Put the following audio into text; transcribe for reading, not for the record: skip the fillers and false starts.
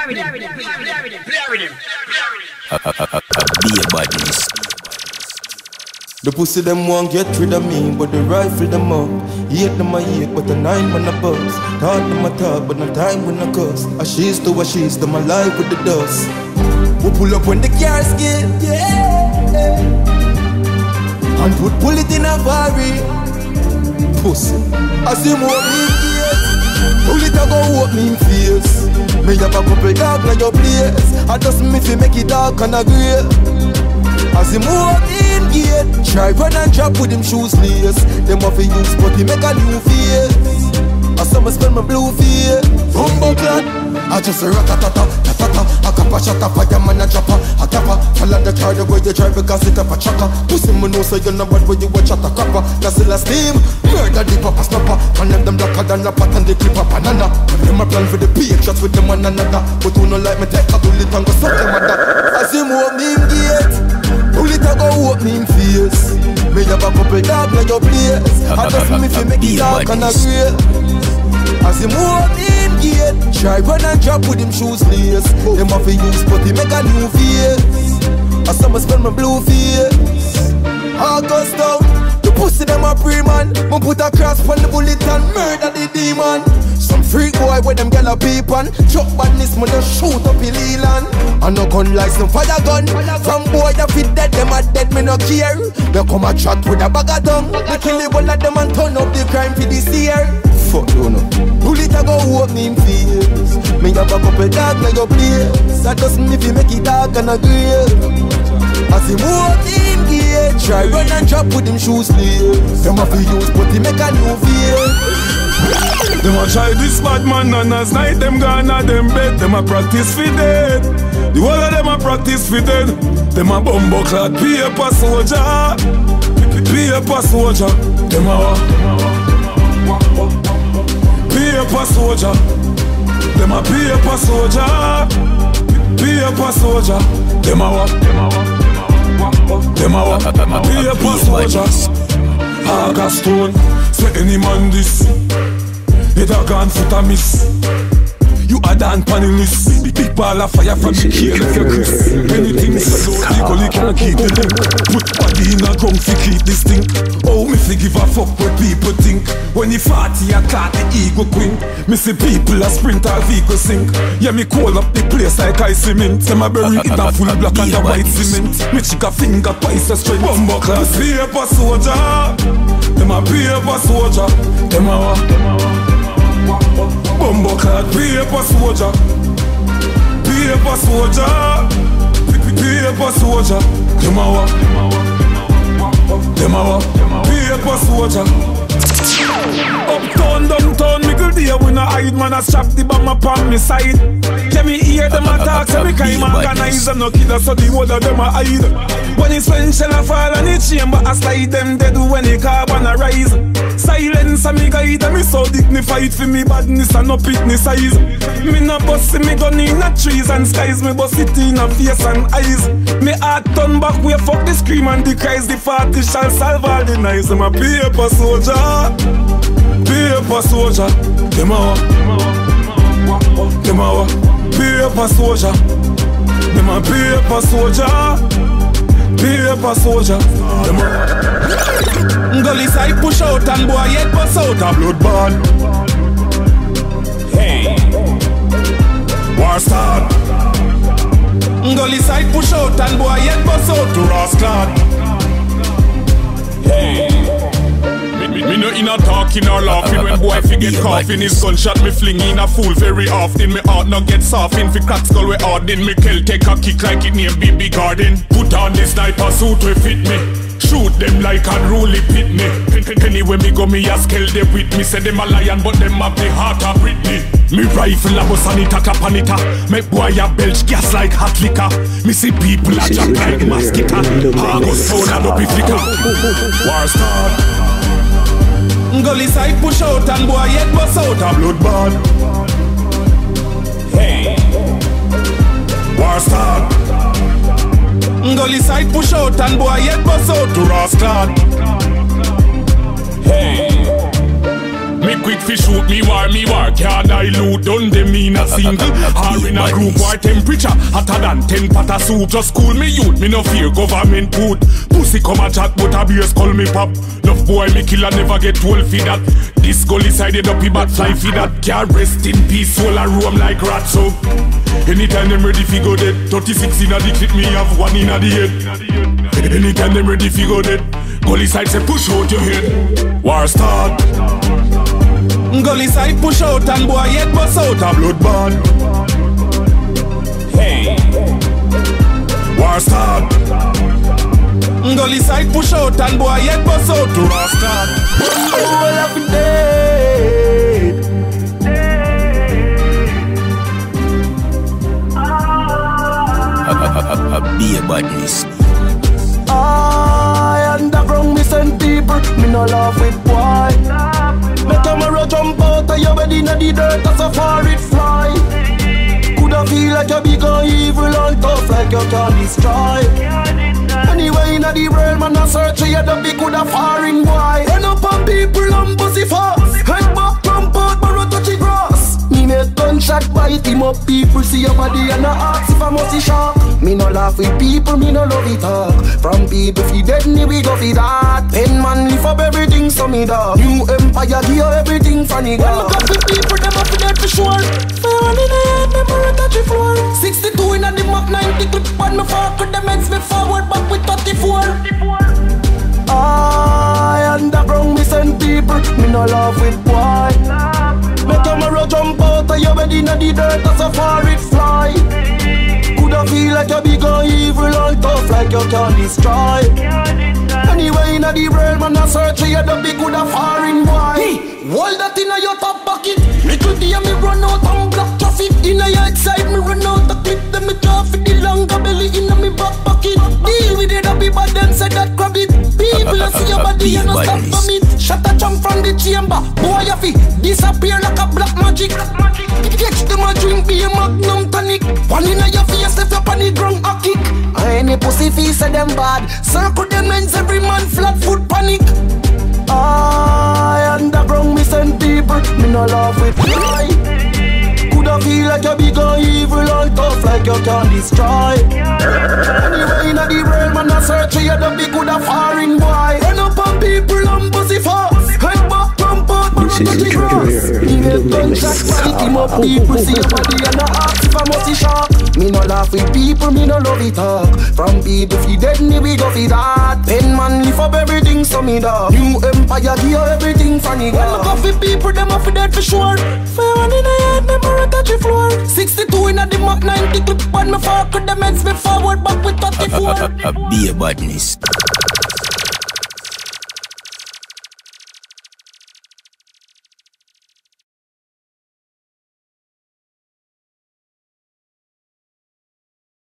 Be a badness. The pussy them won't get rid of me, but the rifle them up. Hate them I hate, but the 9 when I buzz. Talk them I talk, but no time when I cuss. Ashes to ashes, them alive with the dust. We pull up when the cars get, yeah. And pull it in a barry. Pussy, I see more big gates. Pull it a go up me in face. Me have a couple dog like your place. I just me fi make it dark and a grey. As he move in gate, try run and drop with him shoes lace. Them off he use but he make a new face. I saw me spend my blue face. Bumbo clad, I just a ratatata, tatata. I cap a shot a fireman a chopper, a tapper. Follow the car the way you drive because it up a chucker. Pussy me know so you know bad when you watch at a copper. That's still a steam, murder the papa snapper. And them blacker than a pot and they clip a banana. Them a plan for the page shots with them one another. But who no like me take a bullet and go suck them at that. As he move in gate, pull it a go up me in face. Me have a couple dog like your place. I just me fi make it dark and a grey. As he move in gate, try run and drop with him shoes lace. Them off he use but he make a new face. I saw me spend my blue face. August down, the pussy them a pre-man. Me put a cross on the bullet and murder the demon. Some freak boy with them gyal a peep on. Chuck badness, man just shoot up in Leland. And no gun like some fire gun. From boy that fit dead, them a dead, me no care. They come a chat with a bag of dung. They kill the one of them and turn up the crime for this year. Fuck you know. Bullet a go open him face. Me have a couple dog like your place. I just me fi make it dark and a grey. As he move in gate, try run and drop with him shoes lace. Them a fi use but he make a new face. Them a try this bad man and as night them gone at them bed. Them a practice for dead. The whole of them a practice for dead. Them a bumbo clad paper soldier. Paper soldier. Them a paper soldier. Them a paper soldier. Paper soldier. Them a paper soldier. Augustone. Say any man this. It a gone foot a miss. You a dan panelist. Big ball of fire from the cake if you Chris. Anything so legally can't keep the thing. Put body in a ground fi keep this thing. Oh, me fi give a fuck what people think. When he 40 I caught the ego queen. Me see people a sprint or vehicle sink. Yeah, me call up the place like I cement. Say my berry in a full black and a white cement. Me chick a finger twice a straight. Bumbo class paper soldier. Them a paper soldier. Them a bumbo clad paper soldier. Paper soldier. Paper soldier. Them a paper soldier. Uptown, downtown, me good day when I hide. Man, I strap the bomb upon me side. Yeah, me hear them attack, so me can't organize. I'm no killer, so the whole of them a hide. When it's when shell a fall and it chamber, I slide them dead when the carbon a rise. Silence and me guide, and me so dignified for me badness and no picnic size. Me no bust me gun in a trees and skies, me bust it in a face and eyes. Me heart turn back, we fuck the scream and the cries. The 40 shall solve all the nice. I'm a paper soldier. Paper soldier. Them a paper soldier. Them a paper soldier. Paper soldier. Them a gully side push out and boy head bust out a bloodbath. Hey, war start. Gully side push out and boy head bust out to rascal. Hey. Me no in a talking or laughing. When boy fi get coughing, his gunshot me fling in a fool very often. Me heart no get softened. Fi crack skull we harden. Me kill take a kick like it name BB Garden. Put on the sniper suit we fit me. Shoot them like unruly pit me. Anyway me go me a scale they with me. Say them a lion but them have the heart of Britney. Me rifle a bus and it a tap on it a. Make boy a belch gas like hot liquor. Me see people a jump like mosquito. August sound and up it flicker. War start. Gully side push out and boy head bust out a bloodbath. Hey, war start. Gully side push out and boy head bust out to rascal. Hey, me quick fi shoot me war. Can't dilute, done them in a single or in a group. War temperature hotter than 10 pot of soup. Just cool me youth, me no fear government put. Pussy come a chat, but a beers call me pop. Enough boy me kill and never get 12 feet that. This gully sided up, he bat fly feed that. Can't rest in peace, soul a roam like rat so. Anytime them ready fi go dead. 36 in a the clip, me have one in a the head. Anytime them ready fi go dead. Gully side say push out your head. War start. Gully side push out and boy head bust out a bloodbath. Hey. War start. Gully side push out and boy head bust out to Rasta. Well, every day. Be a badness. I underground me send people, me no laugh with boy. Make a mirror jump out of your bed inna the dirt as a far it fly. Coulda feel like you big and evil and tough like you can destroy. Anyway inna the world man a search for you the big coulda foreign boy. Run up on people and pussy fast. Head back jump out but touch the grass. Me make gunshot bite him up. People see your body and I ask if I must be sharp. Me no laugh with people, me no love it talk. From people fi dead me we go fi that. Pen man lift up everything so me da. New empire give you everything for nigga. When look up with people them up fi dead for sure. Fire one in the head, me mirror touch the floor. 62 inna the Mach 90 clip on me fork with them heads me forward back with 34. I underground me send people, me no laugh with boy. Make a mirror jump out of your bed inna the dirt as a far it fly. Coulda feel like you big and evil and tough like you can destroy. Anyway inna the world man a search for you the big coulda foreign boy. Hold that inna your top pocket. Little day me run out and block traffic. Inna your side me run out the clip. Then me draw for the longer belly inna me back pocket. Deal with it a be bad them say that grab it. People a see your body and no stop from it. Shut a jump from the chamber. Boy you fi disappear like a black magic. Catch them a drink be a magnum tonic. One inna your face left up on the ground a kick. And any pussy fi say them bad. Circle them ends every man flat foot panic. I underground me send people, me no laugh with fly. Coulda feel like you big and evil and tough like you can destroy. Anyway inna the world man a search for you the big coulda foreign boy. Run up on people and pussy fast. Head back jump out but touch the grass. Me make gunshot fight him up. People see your body and I ask if I must be sharp. Me no laugh with people, me no love it talk. From people fi dead me we go fi that. Pen man lift up everything so me da. New empire give you everything for nigga. When look up with people them off fi dead for sure. Fire one in the head, me mirror touch the floor. 62 inna the Mach 90 clip on me fork with them heads me forward back with 34. Be a badness.